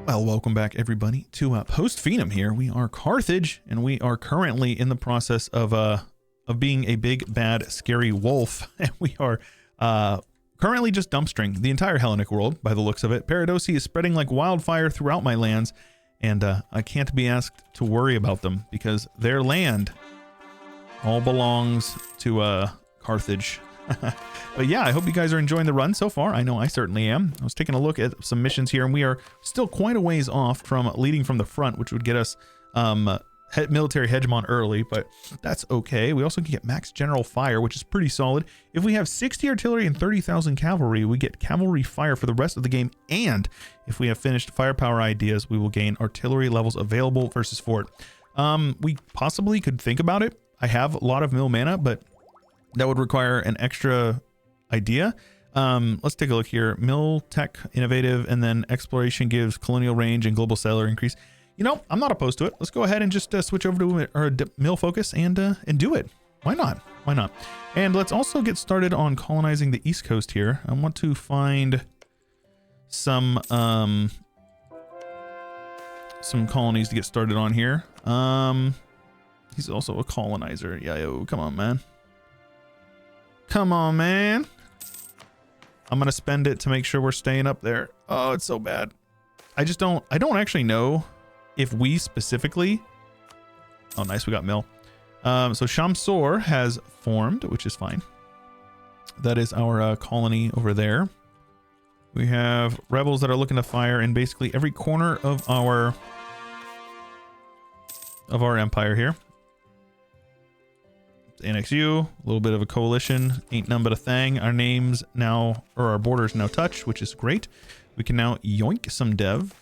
Well, welcome back everybody to Post Finem here. We are Carthage, and we are currently in the process of being a big, bad, scary wolf. And we are currently just dumpstering the entire Hellenic world by the looks of it. Paradosi is spreading like wildfire throughout my lands, and I can't be asked to worry about them because their land all belongs to Carthage. But yeah, I hope you guys are enjoying the run so far. I know I certainly am. I was taking a look at some missions here, and we are still quite a ways off from leading from the front, which would get us military hegemon early, but that's okay. We also can get max general fire, which is pretty solid. If we have 60 artillery and 30,000 cavalry, we get cavalry fire for the rest of the game, and if we have finished firepower ideas, we will gain artillery levels available versus fort. We possibly could think about it. I have a lot of mill mana, but that would require an extra idea. Let's take a look here. Mill tech, innovative, and then exploration gives colonial range and global settler increase. You know, I'm not opposed to it. Let's go ahead and just switch over to our mill focus and do it. Why not? Why not? And let's also get started on colonizing the East Coast here. I want to find some colonies to get started on here. He's also a colonizer. Yeah, yo, come on, man. Come on, man. I'm gonna spend it to make sure we're staying up there. Oh, it's so bad. I don't actually know if we specifically. Oh, nice, we got mill. So Shamsor has formed, which is fine. That is our colony over there. We have rebels that are looking to fire in basically every corner of our empire here. Annex you, a little bit of a coalition, ain't none but a thing. Our names now, or our borders now touch, which is great. We can now yoink some dev.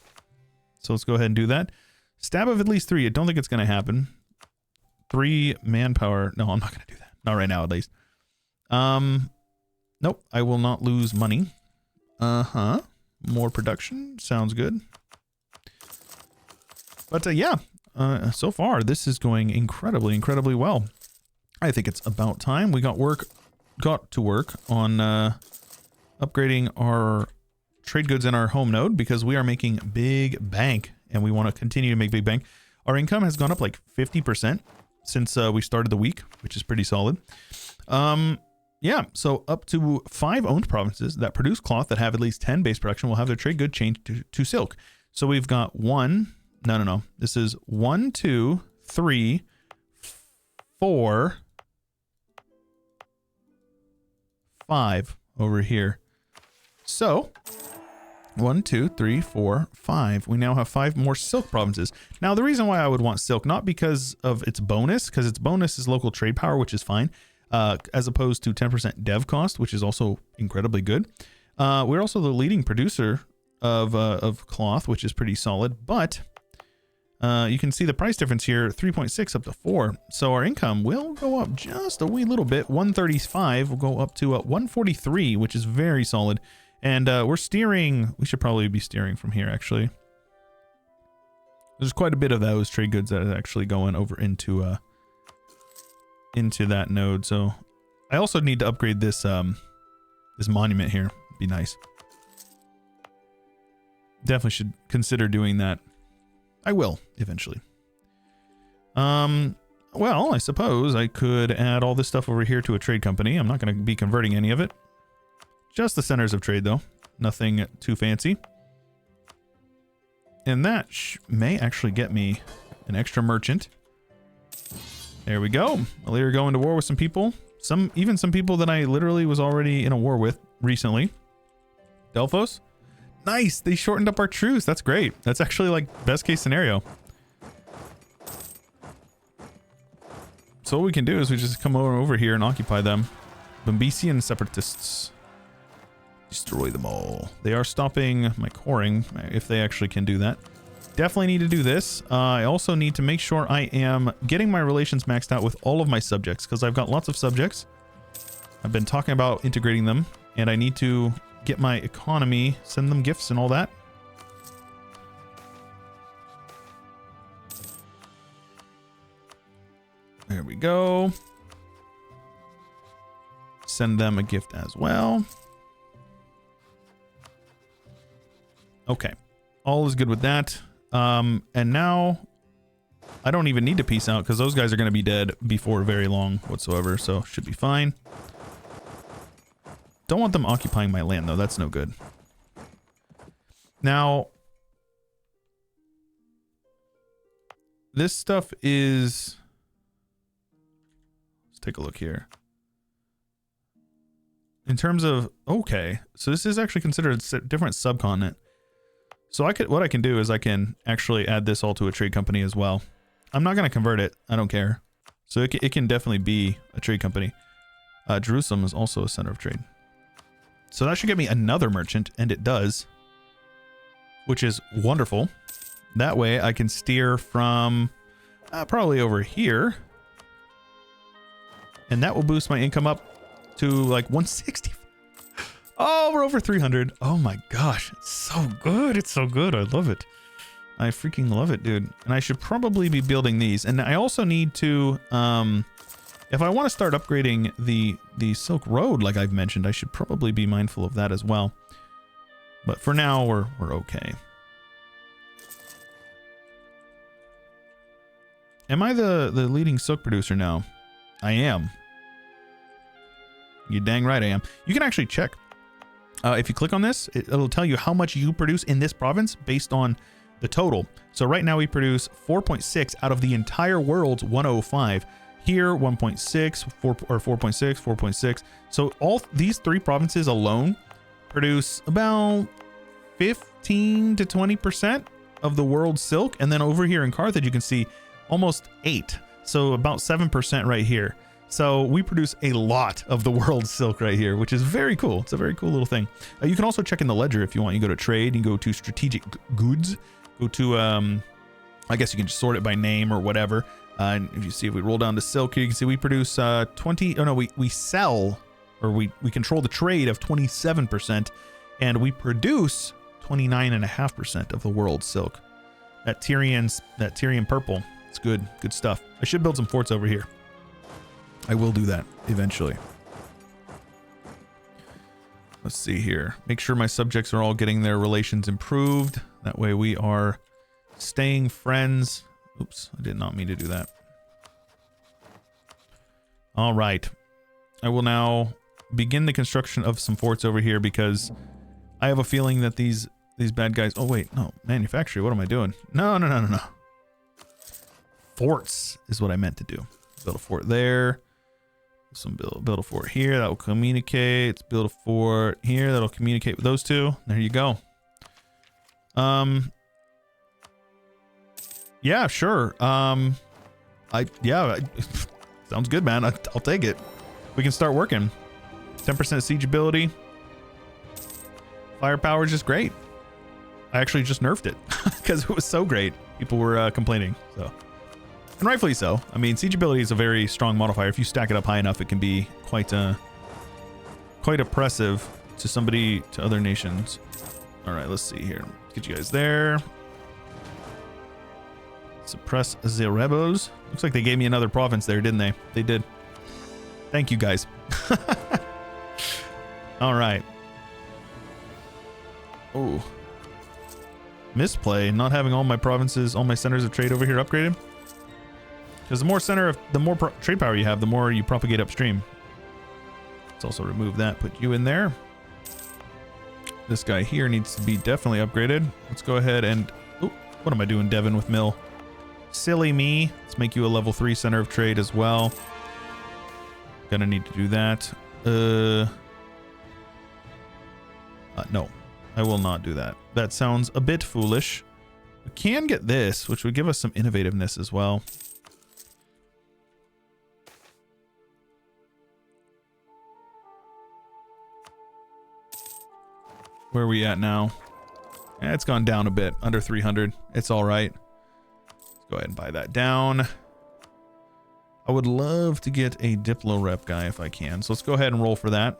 So let's go ahead and do that. Stab of at least 3. I don't think it's going to happen. 3 manpower. No, I'm not going to do that. Not right now, at least. Nope, I will not lose money. More production. Sounds good. But yeah, so far, this is going incredibly, incredibly well. I think it's about time we got to work on upgrading our trade goods in our home node, because we are making big bank and we want to continue to make big bank. Our income has gone up like 50% since we started the week, which is pretty solid. Yeah, so up to 5 owned provinces that produce cloth that have at least 10 base production will have their trade good changed to silk. So we've got no. This is 1, 2, 3, 4, 5 over here. So 1, 2, 3, 4, 5. We now have 5 more silk provinces. Now the reason why I would want silk, not because of its bonus, because its bonus is local trade power, which is fine, as opposed to 10% dev cost, which is also incredibly good. We're also the leading producer of cloth, which is pretty solid, but you can see the price difference here, 3.6 up to 4. So our income will go up just a wee little bit. 135 will go up to 143, which is very solid. And we're steering. We should probably be steering from here, actually. There's quite a bit of those trade goods that is actually going over into that node. So I also need to upgrade this this monument here. Be nice. Definitely should consider doing that. I will eventually. Well, I suppose I could add all this stuff over here to a trade company. I'm not going to be converting any of it. Just the centers of trade, though. Nothing too fancy. And that may actually get me an extra merchant. There we go. We're going to war with some people. Even some people that I literally was already in a war with recently. Delphos. Nice, they shortened up our truce. That's great. That's actually like best case scenario. So what we can do is we just come over here and occupy them. Bombesian separatists. Destroy them all. They are stopping my coring, if they actually can do that. Definitely need to do this. I also need to make sure I am getting my relations maxed out with all of my subjects, because I've got lots of subjects. I've been talking about integrating them, and I need to get my economy, send them gifts and all that. There we go. Send them a gift as well. Okay. all is good with that. And now I don't even need to peace out because those guys are going to be dead before very long whatsoever. So should be fine. Don't want them occupying my land though. That's no good. Now, this stuff is... Let's take a look here. In terms of... Okay, so this is actually considered a different subcontinent. So what I can do is I can actually add this all to a trade company as well. I'm not going to convert it. I don't care. So it can definitely be a trade company. Jerusalem is also a center of trade. So that should get me another merchant, and it does. Which is wonderful. That way I can steer from probably over here. And that will boost my income up to like 160. Oh, we're over 300. Oh my gosh. It's so good. It's so good. I love it. I freaking love it, dude. And I should probably be building these. And I also need to, if I want to start upgrading the Silk Road, like I've mentioned, I should probably be mindful of that as well. But for now, we're okay. Am I the leading silk producer now? I am. You dang right I am. You can actually check. If you click on this, it'll tell you how much you produce in this province based on the total. So right now we produce 4.6 out of the entire world's 105. Here, 1.6, 4, or 4.6, 4.6. So all these three provinces alone produce about 15 to 20% of the world's silk. And then over here in Carthage, you can see almost 8. So about 7% right here. So we produce a lot of the world's silk right here, which is very cool. It's a very cool little thing. You can also check in the ledger if you want. You go to trade, you go to strategic goods, go to, I guess you can just sort it by name or whatever. And if you see, if we roll down to silk here, you can see we produce 20, oh no, we sell, or we control the trade of 27%, and we produce 29.5% of the world's silk. That Tyrian purple, it's good stuff. I should build some forts over here. I will do that eventually. Let's see here. Make sure my subjects are all getting their relations improved. That way we are staying friends. Oops, I did not mean to do that. All right. I will now begin the construction of some forts over here because I have a feeling that these bad guys... Oh, wait. No. Manufactory. What am I doing? No. Forts is what I meant to do. Build a fort there. Build a fort here. That will communicate. Let's build a fort here. That'll communicate with those two. There you go. Yeah, sure. Yeah, sounds good, man. I'll take it. We can start working. 10% siege ability. Firepower is just great. I actually just nerfed it because it was so great. People were complaining, so. And rightfully so. I mean, siege ability is a very strong modifier. If you stack it up high enough, it can be quite oppressive to other nations. All right, let's see here. Get you guys there. Suppress the rebels. Looks like they gave me another province there, didn't they? They did. Thank you, guys. All right. Oh. Misplay. Not having all my provinces, all my centers of trade over here upgraded. Because the more trade power you have, the more you propagate upstream. Let's also remove that. Put you in there. This guy here needs to be definitely upgraded. Let's go ahead and... Oh, what am I doing, Devon, with Mill? Silly me. Let's make you a level 3 center of trade as well. Gonna need to do that. No, I will not do that. That sounds a bit foolish. We can get this, which would give us some innovativeness as well. Where are we at now? Yeah, it's gone down a bit, under 300. It's all right. Let's go ahead and buy that down. I would love to get a Diplo rep guy if I can. So let's go ahead and roll for that.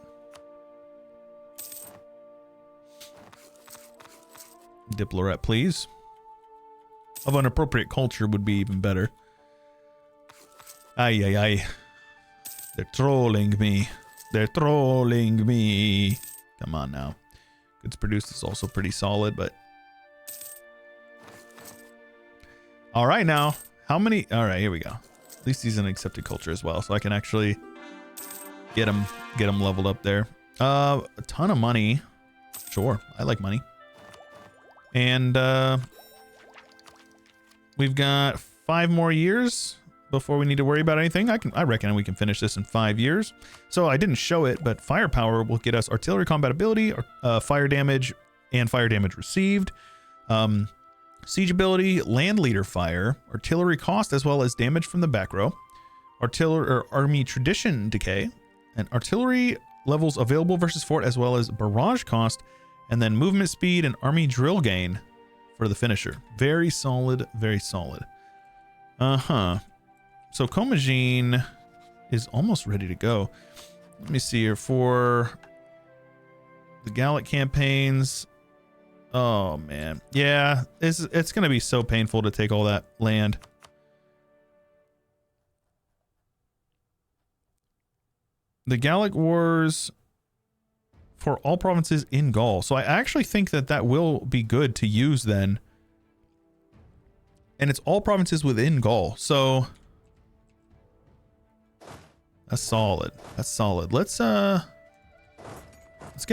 Diplo rep, please. Of an appropriate culture would be even better. Ay. They're trolling me. They're trolling me. Come on now. Goods produced is also pretty solid, but All right, now. How many? All right, here we go. At least he's an accepted culture as well, so I can actually get him leveled up there. A ton of money. Sure, I like money. And we've got 5 more years before we need to worry about anything. I reckon we can finish this in 5 years. So I didn't show it, but firepower will get us artillery combat ability, fire damage, and fire damage received. Siege ability, land leader fire, artillery cost, as well as damage from the back row, artillery or army tradition decay, and artillery levels available versus fort, as well as barrage cost, and then movement speed and army drill gain for the finisher. Very solid, very solid. So Commagene is almost ready to go. Let me see here for the Gallic campaigns. Oh man, yeah, it's gonna be so painful to take all that land. The Gallic Wars for all provinces in Gaul. So I actually think that will be good to use then. And it's all provinces within Gaul. So that's solid. That's solid. Let's get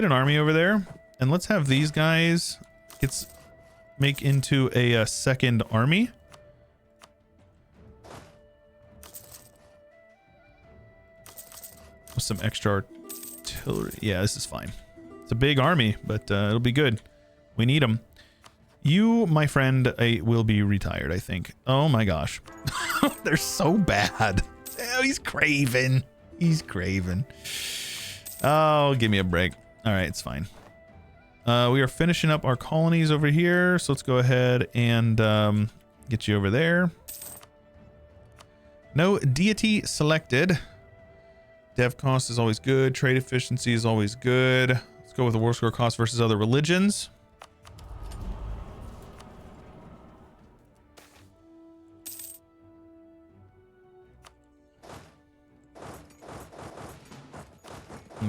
an army over there, and let's have these guys make into a second army. With some extra artillery. Yeah, this is fine. It's a big army, but it'll be good. We need them. You, my friend, will be retired, I think. Oh my gosh. They're so bad. Oh, he's craven. He's craven. Oh, give me a break. All right, it's fine. We are finishing up our colonies over here, so let's go ahead and get you over there. No deity selected. Dev cost is always good. Trade efficiency is always good. Let's go with the war score cost versus other religions.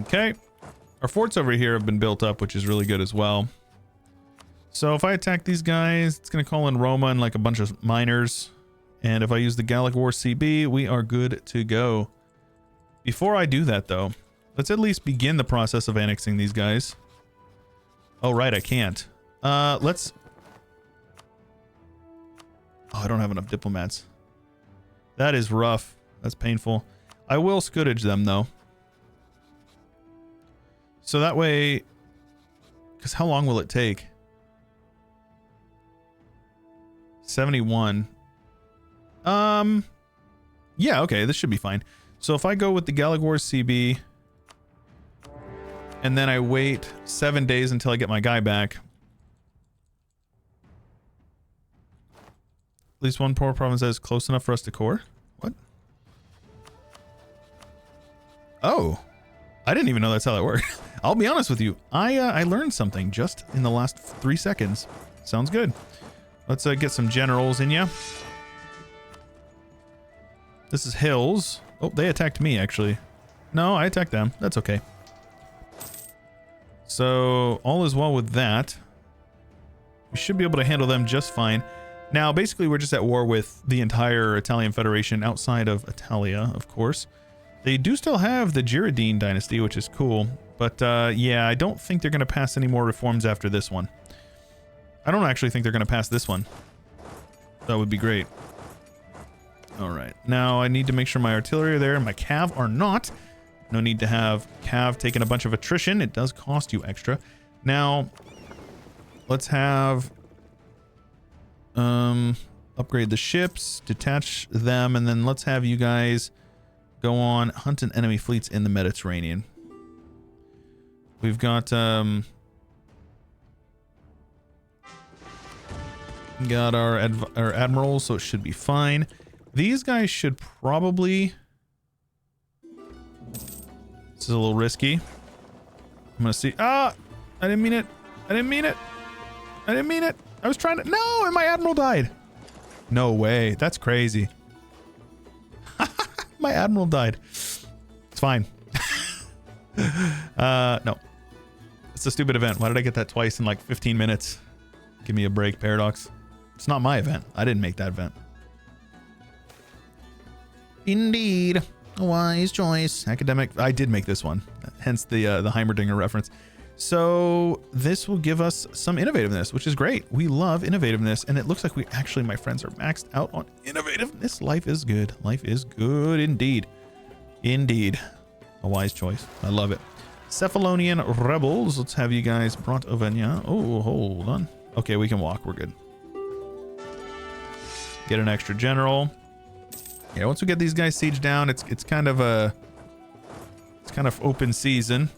Okay. Our forts over here have been built up, which is really good as well. So if I attack these guys, it's going to call in Roma and like a bunch of miners. And if I use the Gallic War CB, we are good to go. Before I do that, though, let's at least begin the process of annexing these guys. Oh, right, I can't. Let's... Oh, I don't have enough diplomats. That is rough. That's painful. I will scourge them, though. So that way... Because how long will it take? 71. Yeah, okay, this should be fine. So if I go with the Gallic Wars CB, and then I wait 7 days until I get my guy back. At least one poor province that is close enough for us to core. What? Oh, I didn't even know that's how that worked. I'll be honest with you. I learned something just in the last 3 seconds. Sounds good. Let's get some generals in ya. This is hills. Oh, they attacked me, actually. No, I attacked them. That's okay. So, all is well with that. We should be able to handle them just fine. Now, basically, we're just at war with the entire Italian Federation outside of Italia, of course. They do still have the Girardine dynasty, which is cool. But, yeah, I don't think they're going to pass any more reforms after this one. I don't actually think they're going to pass this one. That would be great. All right. Now I need to make sure my artillery are there and my cav are not. No need to have cav taking a bunch of attrition. It does cost you extra. Now, let's have upgrade the ships, detach them, and then let's have you guys go on hunting enemy fleets in the Mediterranean. We've got our admirals, so it should be fine. These guys should probably... This is a little risky. I'm gonna see... Ah! I didn't mean it. I didn't mean it. I didn't mean it. I was trying to... No! And my admiral died. No way. That's crazy. My admiral died. It's fine. No. It's a stupid event. Why did I get that twice in like 15 minutes? Give me a break, Paradox. It's not my event. I didn't make that event. Indeed. A wise choice. Academic. I did make this one. Hence the Heimerdinger reference. So this will give us some innovativeness, which is great. We love innovativeness. And it looks like we actually, my friends, are maxed out on innovativeness. Life is good. Life is good indeed. Indeed. A wise choice. I love it. Cephalonian rebels. Let's have you guys brought Ovenia. Oh, hold on. Okay, we can walk. We're good. Get an extra general. Yeah, once we get these guys sieged down, it's kind of a open season.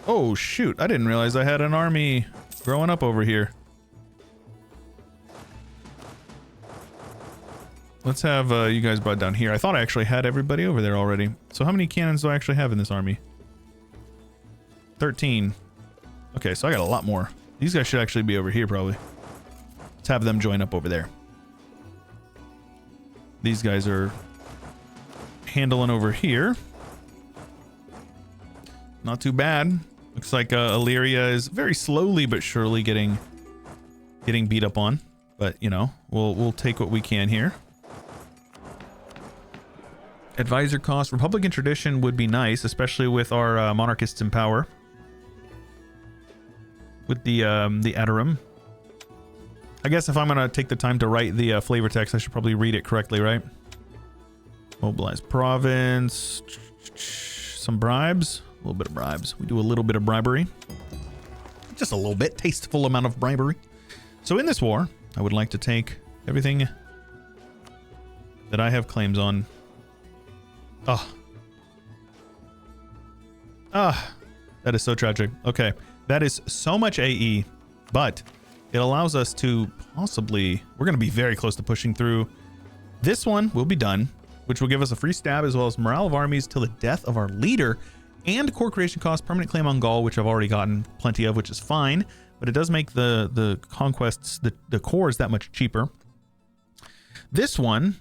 Oh shoot, I didn't realize I had an army growing up over here. Let's have you guys brought down here. I thought I actually had everybody over there already. So how many cannons do I actually have in this army? 13. Okay, so I got a lot more. These guys should actually be over here probably. Let's have them join up over there. These guys are handling over here. Not too bad. Looks like Illyria is very slowly but surely getting beat up on. But, you know, we'll take what we can here. Advisor cost. Republican tradition would be nice, especially with our monarchists in power. With the Adorum. I guess if I'm going to take the time to write the flavor text, I should probably read it correctly, right? Mobilize province. Some bribes. A little bit of bribes. We do a little bit of bribery. Just a little bit. Tasteful amount of bribery. So in this war, I would like to take everything that I have claims on. That is so tragic. Okay. That is so much AE, but it allows us to possibly... We're going to be very close to pushing through. This one will be done, which will give us a free stab as well as morale of armies till the death of our leader and core creation cost, permanent claim on Gaul, which I've already gotten plenty of, which is fine, but it does make the conquests, the cores that much cheaper. This one,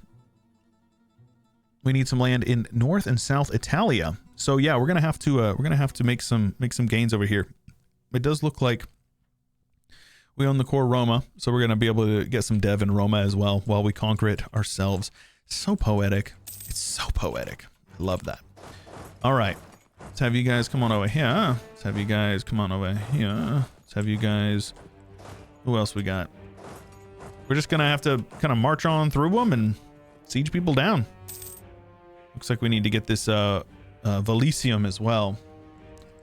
we need some land in North and South Italia. So yeah, we're gonna have to make some gains over here. It does look like we own the core Roma, so we're gonna be able to get some dev in Roma as well while we conquer it ourselves. So poetic. It's so poetic. I love that. All right. Let's have you guys come on over here. Let's have you guys come on over here. Let's have you guys... Who else we got? We're just going to have to kind of march on through them and siege people down. Looks like we need to get this Valicium as well.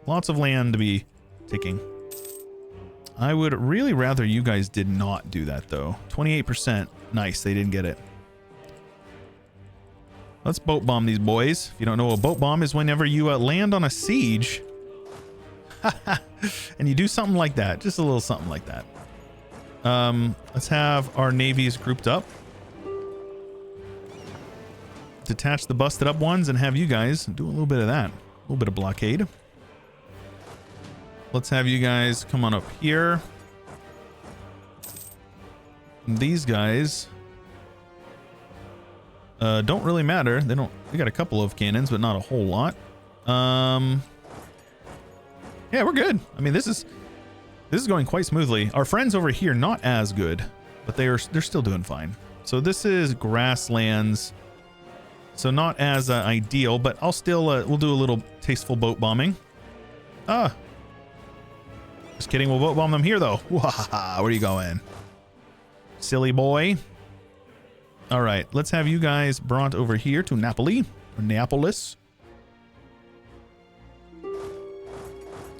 Lots of land to be taking. I would really rather you guys did not do that, though. 28%. Nice, they didn't get it. Let's boat bomb these boys. If you don't know what a boat bomb is, whenever you land on a siege and you do something like that, just a little something like that. Let's have our navies grouped up. Detach the busted up ones and have you guys do a little bit of that. A little bit of blockade. Let's have you guys come on up here. And these guys... don't really matter. They got a couple of cannons, but not a whole lot. Yeah, we're good. I mean, this is going quite smoothly. Our friends over here, not as good, but they're still doing fine. So this is grasslands. So not as ideal, but I'll still, we'll do a little tasteful boat bombing. Just kidding. We'll boat bomb them here though. Where are you going? Silly boy. All right, let's have you guys brought over here to Napoli, or Neapolis.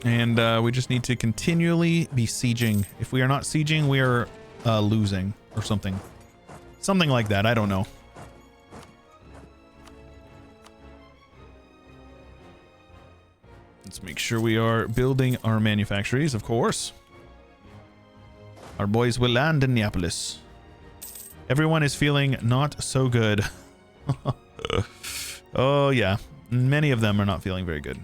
And we just need to continually be sieging. If we are not sieging, we are losing or something. Something like that, I don't know. Let's make sure we are building our manufactories, of course. Our boys will land in Neapolis. Everyone is feeling not so good. Oh, yeah. Many of them are not feeling very good.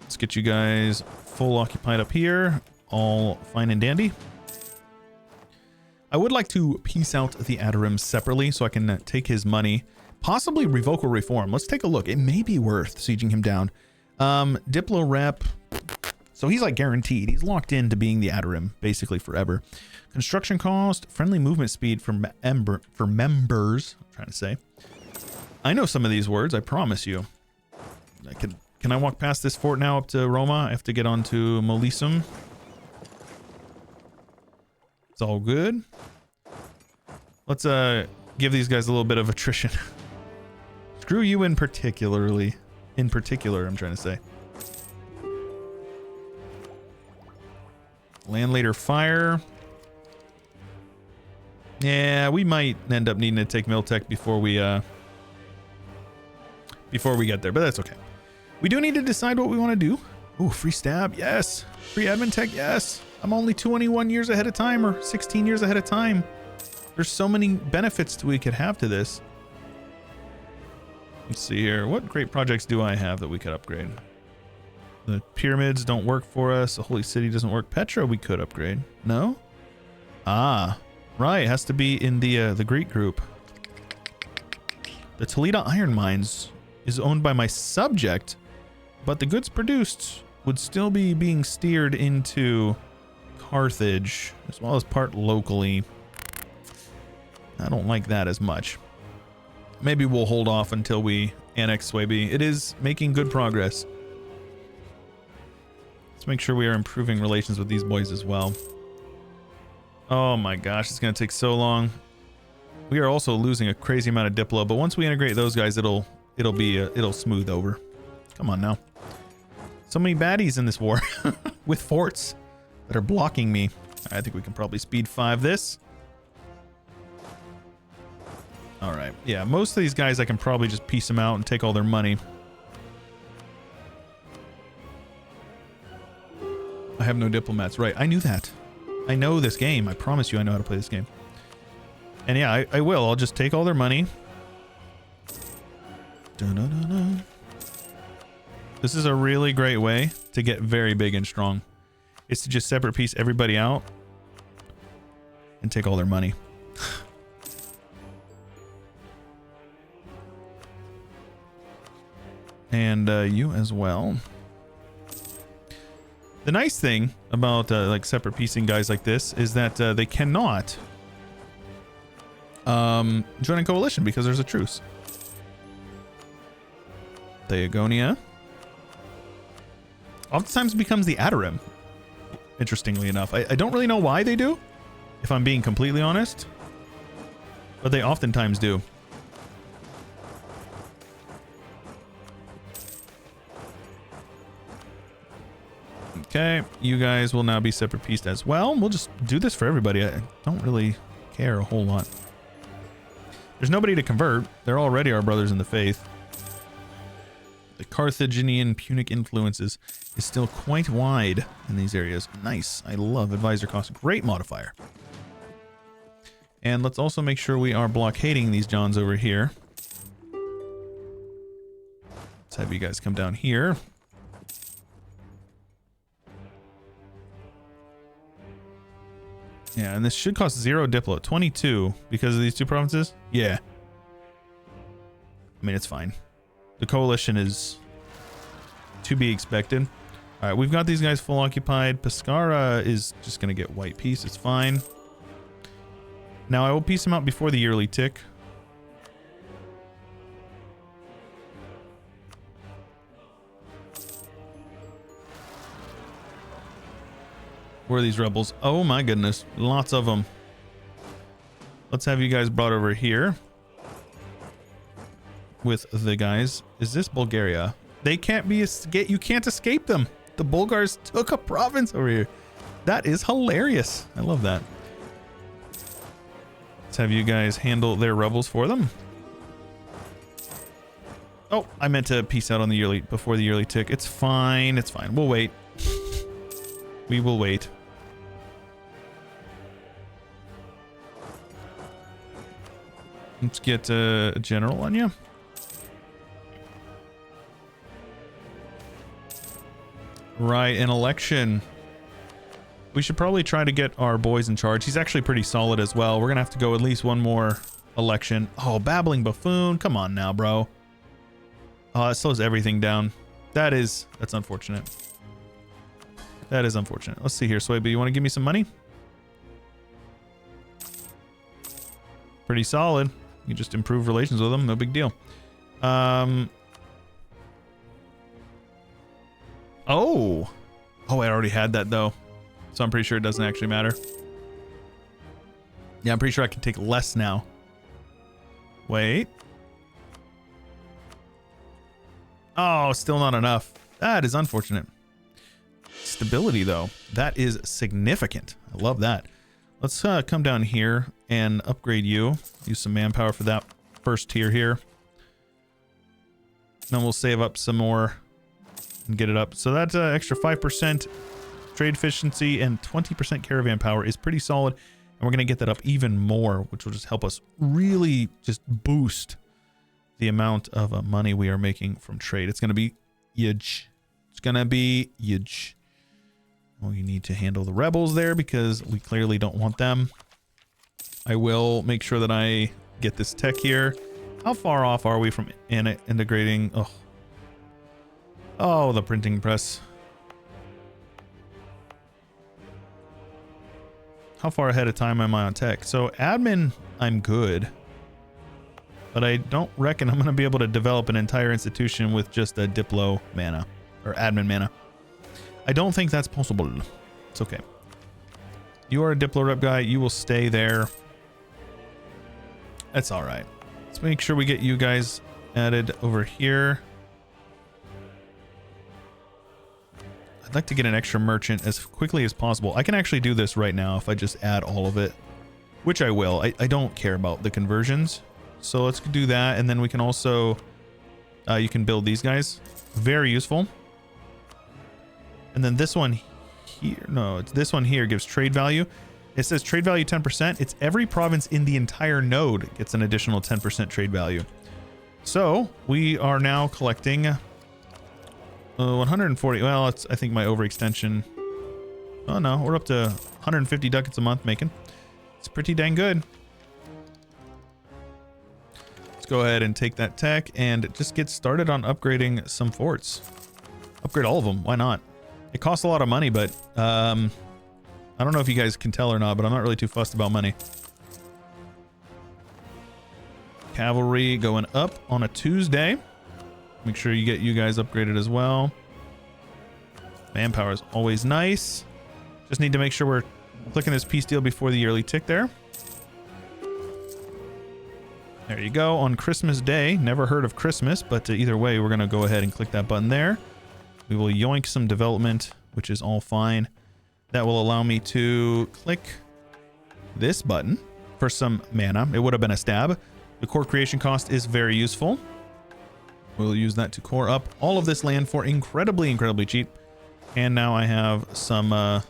Let's get you guys full occupied up here. All fine and dandy. I would like to piece out the Adorim separately so I can take his money. Possibly revoke or reform. Let's take a look. It may be worth sieging him down. Diplo rep. So he's like guaranteed. He's locked into being the Adorim basically forever. Construction cost, friendly movement speed for members. I'm trying to say. I know some of these words, I promise you. Can I walk past this fort now up to Roma? I have to get onto Molisum. It's all good. Let's give these guys a little bit of attrition. Screw you in particular, I'm trying to say. Landlater fire. Yeah, we might end up needing to take Miltech before we get there, but that's okay. We do need to decide what we want to do. Ooh, free stab, yes. Free admin tech, yes. I'm only 21 years ahead of time, or 16 years ahead of time. There's so many benefits we could have to this. Let's see here. What great projects do I have that we could upgrade? The pyramids don't work for us. The Holy City doesn't work. Petra we could upgrade. No? Ah, right. It has to be in the Greek group. The Toledo Iron Mines is owned by my subject, but the goods produced would still be being steered into Carthage, as well as part locally. I don't like that as much. Maybe we'll hold off until we annex Swaby. It is making good progress. Let's make sure we are improving relations with these boys as well. Oh my gosh, it's gonna take so long. We are also losing a crazy amount of Diplo, but once we integrate those guys, it'll smooth over. Come on now. So many baddies in this war with forts that are blocking me. I think we can probably speed 5 this. All right. Yeah, most of these guys I can probably just piece them out and take all their money. I have no diplomats. Right. I knew that. I know this game. I promise you I know how to play this game. And yeah, I will. I'll just take all their money. Dun-dun-dun-dun. This is a really great way to get very big and strong. It's to just separate piece everybody out and take all their money. And you as well. The nice thing about like separate piecing guys like this is that they cannot join a coalition because there's a truce. Theogonia oftentimes becomes the Adorim, interestingly enough. I don't really know why they do, if I'm being completely honest, but they oftentimes do. Okay, you guys will now be separate pieced as well. We'll just do this for everybody. I don't really care a whole lot. There's nobody to convert. They're already our brothers in the faith. The Carthaginian Punic influences is still quite wide in these areas. Nice. I love advisor cost. Great modifier. And let's also make sure we are blockading these Johns over here. Let's have you guys come down here. Yeah, and this should cost 0 Diplo. 22 because of these two provinces? Yeah. I mean, it's fine. The coalition is to be expected. All right, we've got these guys full occupied. Pescara is just going to get white piece. It's fine. Now, I will piece him out before the yearly tick. Where are these rebels? Oh my goodness. Lots of them. Let's have you guys brought over here. With the guys. Is this Bulgaria? They can't be escaped. You can't escape them. The Bulgars took a province over here. That is hilarious. I love that. Let's have you guys handle their rebels for them. Oh, I meant to piece out on the yearly before the yearly tick. It's fine. It's fine. We'll wait. We will wait. Let's get a general on you. Right, an election. We should probably try to get our boys in charge. He's actually pretty solid as well. We're gonna have to go at least one more election. Oh, babbling buffoon. Come on now, bro. Oh, it slows everything down. That's unfortunate. That is unfortunate. Let's see here, Swayby. You want to give me some money? Pretty solid. You just improve relations with them. No big deal. Oh, I already had that though, so I'm pretty sure it doesn't actually matter. Yeah, I'm pretty sure I can take less now. Wait. Oh, still not enough. That is unfortunate. Stability though, that is significant. I love that. Let's come down here and upgrade you. Use some manpower for that first tier here. Then we'll save up some more and get it up. So that extra 5% trade efficiency and 20% caravan power is pretty solid. And we're going to get that up even more, which will just help us really just boost the amount of money we are making from trade. It's going to be huge. It's going to be huge. Well, you need to handle the rebels there because we clearly don't want them. I will make sure that I get this tech here. How far off are we from integrating? Oh, the printing press. How far ahead of time am I on tech? So admin, I'm good. But I don't reckon I'm going to be able to develop an entire institution with just a Diplo mana or admin mana. I don't think that's possible. It's okay. You are a Diplo rep guy. You will stay there. That's all right. Let's make sure we get you guys added over here. I'd like to get an extra merchant as quickly as possible. I can actually do this right now if I just add all of it, which I will. I don't care about the conversions. So let's do that. And then we can also, you can build these guys. Very useful. And then this one here, no, it's this one here gives trade value. It says trade value 10%. It's every province in the entire node gets an additional 10% trade value. So we are now collecting 140. Well, it's, I think my overextension. Oh no, we're up to 150 ducats a month making. It's pretty dang good. Let's go ahead and take that tech and just get started on upgrading some forts. Upgrade all of them. Why not? It costs a lot of money, but I don't know if you guys can tell or not, but I'm not really too fussed about money. Cavalry going up on a Tuesday. Make sure you get you guys upgraded as well. Manpower is always nice. Just need to make sure we're clicking this peace deal before the yearly tick there. There you go. On Christmas Day. Never heard of Christmas, but either way, we're going to go ahead and click that button there. We will yoink some development, which is all fine. That will allow me to click this button for some mana. It would have been a stab. The core creation cost is very useful. We'll use that to core up all of this land for incredibly, incredibly cheap. And now I have some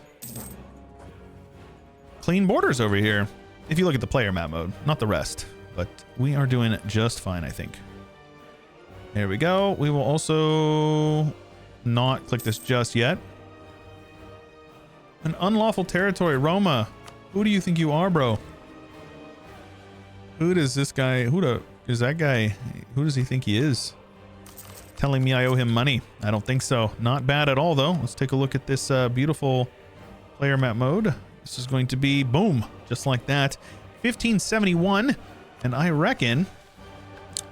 clean borders over here. If you look at the player map mode, not the rest. But we are doing just fine, I think. There we go. We will also not click this just yet. An unlawful territory, Roma. Who do you think you are, bro? Who does this guy, is that guy, who does he think he is? Telling me I owe him money. I don't think so. Not bad at all, though. Let's take a look at this beautiful player map mode. This is going to be, boom, just like that. 1571. And I reckon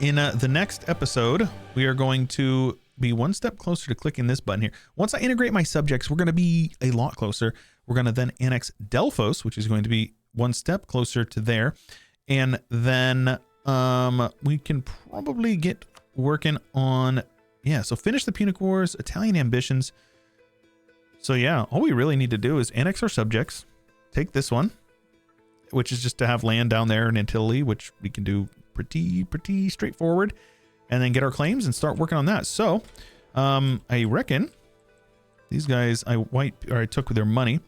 in the next episode, we are going to be one step closer to clicking this button here. Once I integrate my subjects, we're going to be a lot closer. We're going to then annex Delphos, which is going to be one step closer to there. And then we can probably get working on, yeah, so finish the Punic Wars, Italian ambitions. So yeah, all we really need to do is annex our subjects, take this one, which is just to have land down there in Italy, which we can do pretty straightforward, and then get our claims and start working on that. So I reckon these guys I took with their money,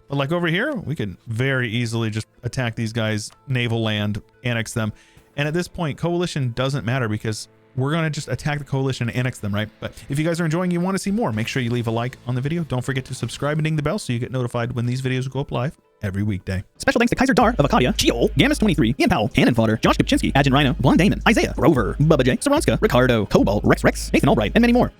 but like over here, we could very easily just attack these guys, naval land, annex them. And at this point, coalition doesn't matter because we're going to just attack the coalition and annex them, right? But if you guys are enjoying, you want to see more, make sure you leave a like on the video. Don't forget to subscribe and ding the bell so you get notified when these videos go up live every weekday. Special thanks to Kaiser Dar of Acadia, Sheol, Gamus23, Ian Powell, Cannon Fodder, Josh Kopczynski, Agent Rhino, Blonde Damon, Isaiah, Rover, Bubba J, Saranska, Ricardo, Cobalt, Rex, Nathan Albright, and many more.